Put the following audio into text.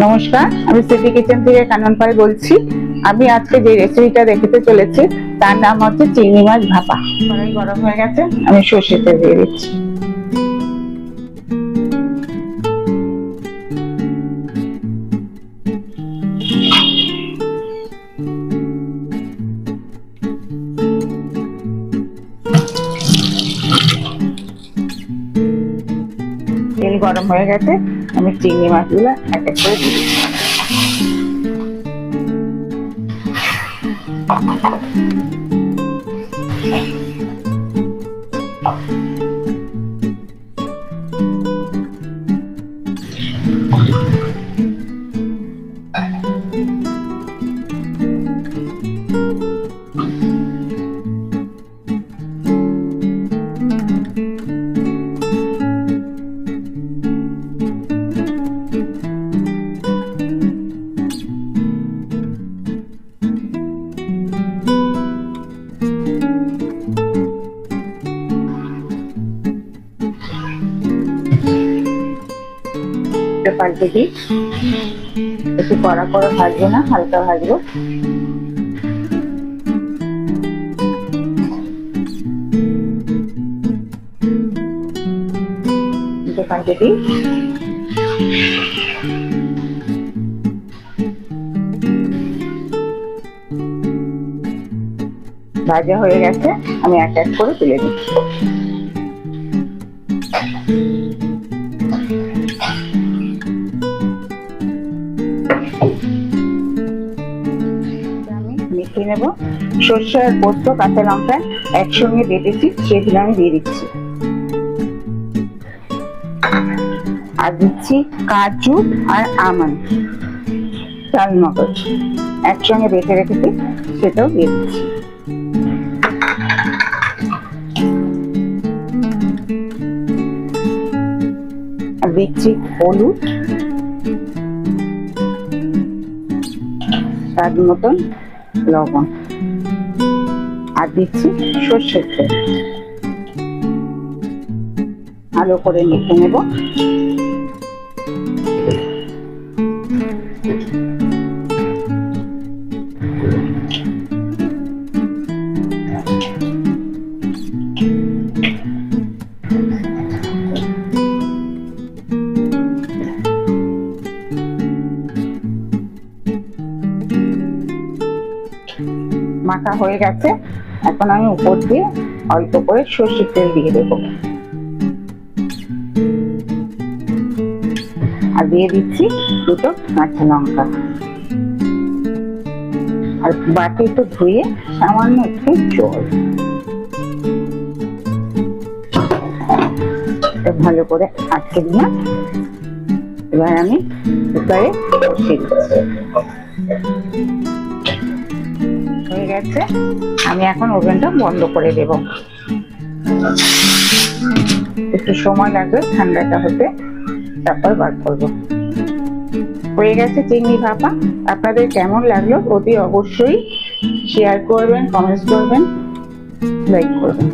নমস্কার, আমি city kitchen থেকে কানন পাল বলছি। আমি আজকে যে রেসিপিটা দেখাতে চলেছি তার নাম হচ্ছে চিংড়ি মাছ ভাপা। কড়াই গরম হয়ে গেছে, আমি সর্ষে তেল দিয়ে দিচ্ছি। তেল গরম হয়ে গেছে, আমি চিংড়ি মাছগুলো এক এক করে দিয়ে দিচ্ছি। পাল্টে দিই, একটু কড়া করে ভাজবো না, হালকা ভাজবো। পাল্টে দিই, ভাজা হয়ে গেছে, আমি এক এক করে তুলে দিচ্ছি। আমি মিশিয়ে নেব। সর্ষে আর পোস্ত, কাঁচা লঙ্কা একসঙ্গে বেটেছি, সেগুলো আমি দিয়ে দিচ্ছি। আর দিচ্ছি কাজু আর আমন্ড, চালমগজ একসঙ্গে বেটে রেখেছি, সেটাও দিয়ে দিচ্ছি। আর দিচ্ছি হলুদ, স্বাদ মতন লবণ, আর দিচ্ছি সর্ষের তেল। ভালো করে মেখে নেব। মাখা হয়ে গেছে, এখন আমি উপর দিয়ে অল্প করে সর্ষের তেল দিয়ে দেবো। আর দিয়ে দিচ্ছি দুটো কাঁচা লঙ্কা, আর বাটি একটু ধুয়ে সামান্য একটু জল, ভালো করে আটকে দিলাম। এবার আমি কুকারে বসিয়ে দিচ্ছি। হয়ে গেছে, আমি এখন ওভেনটা বন্ধ করে দেব। একটু সময় লাগবে ঠান্ডাটা হতে, তারপর বার করবো। হয়ে গেছে চিংড়ি ভাপা। আপনাদের কেমন লাগলো অতি অবশ্যই শেয়ার করবেন, কমেন্টস করবেন, লাইক করবেন।